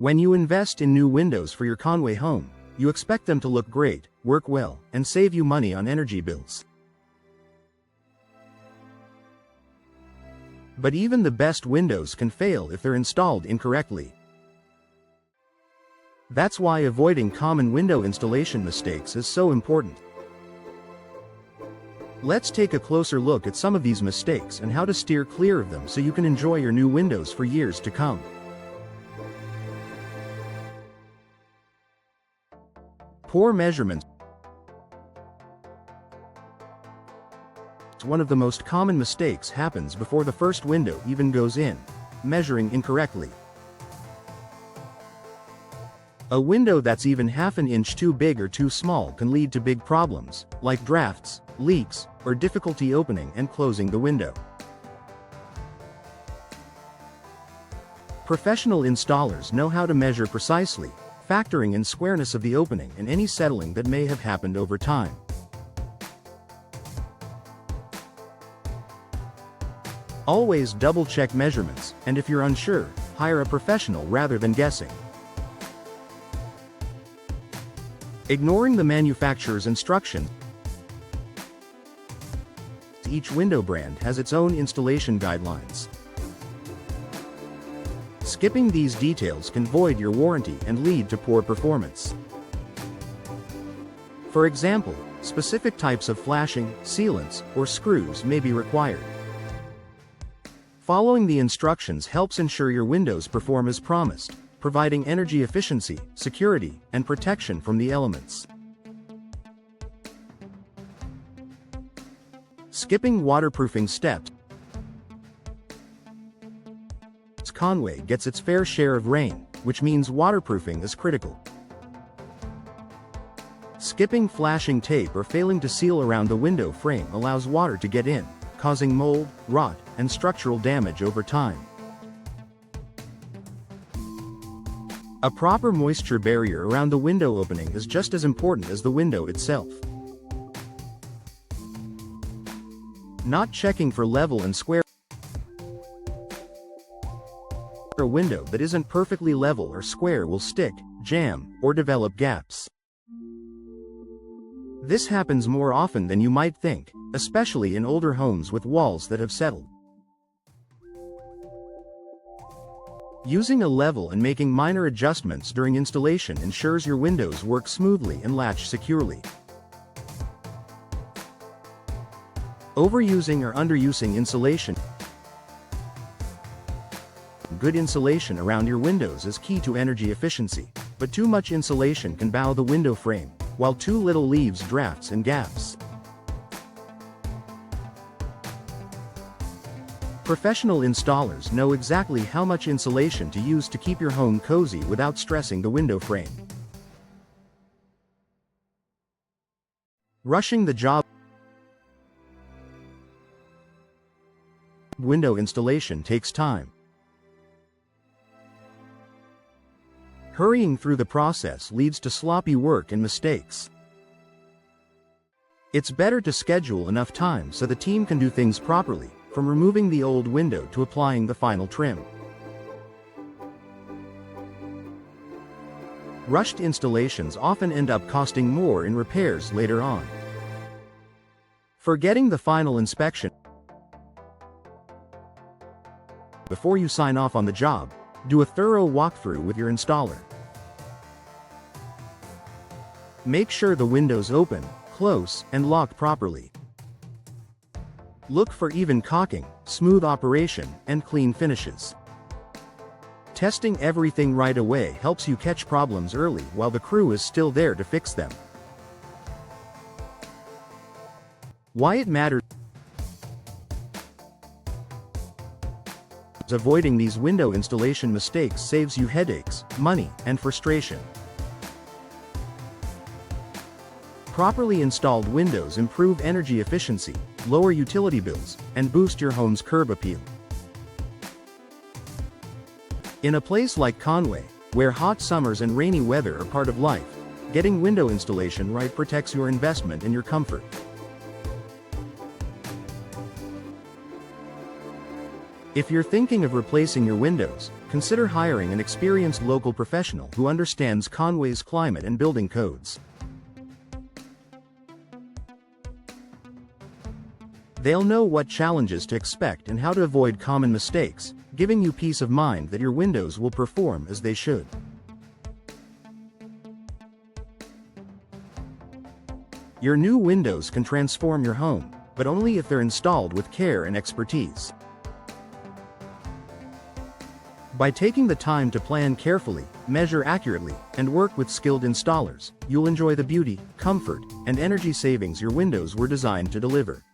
When you invest in new windows for your Conway home, you expect them to look great, work well, and save you money on energy bills. But even the best windows can fail if they're installed incorrectly. That's why avoiding common window installation mistakes is so important. Let's take a closer look at some of these mistakes and how to steer clear of them so you can enjoy your new windows for years to come. Poor measurements. One of the most common mistakes happens before the first window even goes in: measuring incorrectly. A window that's even half an inch too big or too small can lead to big problems, like drafts, leaks, or difficulty opening and closing the window. Professional installers know how to measure precisely, factoring in squareness of the opening and any settling that may have happened over time. Always double-check measurements, and if you're unsure, hire a professional rather than guessing. Ignoring the manufacturer's instructions. Each window brand has its own installation guidelines. Skipping these details can void your warranty and lead to poor performance. For example, specific types of flashing, sealants, or screws may be required. Following the instructions helps ensure your windows perform as promised, providing energy efficiency, security, and protection from the elements. Skipping waterproofing steps. Conway gets its fair share of rain, which means waterproofing is critical. Skipping flashing tape or failing to seal around the window frame allows water to get in, causing mold, rot, and structural damage over time. A proper moisture barrier around the window opening is just as important as the window itself. Not checking for level and square. A window that isn't perfectly level or square will stick, jam, or develop gaps. This happens more often than you might think, especially in older homes with walls that have settled. Using a level and making minor adjustments during installation ensures your windows work smoothly and latch securely. Overusing or underusing insulation. Good insulation around your windows is key to energy efficiency, but too much insulation can bow the window frame, while too little leaves drafts and gaps. Professional installers know exactly how much insulation to use to keep your home cozy without stressing the window frame. Rushing the job. Window installation takes time. Hurrying through the process leads to sloppy work and mistakes. It's better to schedule enough time so the team can do things properly, from removing the old window to applying the final trim. Rushed installations often end up costing more in repairs later on. Forgetting the final inspection. Before you sign off on the job, do a thorough walkthrough with your installer. Make sure the windows open, close, and lock properly. Look for even caulking, smooth operation, and clean finishes. Testing everything right away helps you catch problems early while the crew is still there to fix them. Why it matters. Avoiding these window installation mistakes saves you headaches, money, and frustration. Properly installed windows improve energy efficiency, lower utility bills, and boost your home's curb appeal. In a place like Conway, where hot summers and rainy weather are part of life, getting window installation right protects your investment and your comfort. If you're thinking of replacing your windows, consider hiring an experienced local professional who understands Conway's climate and building codes. They'll know what challenges to expect and how to avoid common mistakes, giving you peace of mind that your windows will perform as they should. Your new windows can transform your home, but only if they're installed with care and expertise. By taking the time to plan carefully, measure accurately, and work with skilled installers, you'll enjoy the beauty, comfort, and energy savings your windows were designed to deliver.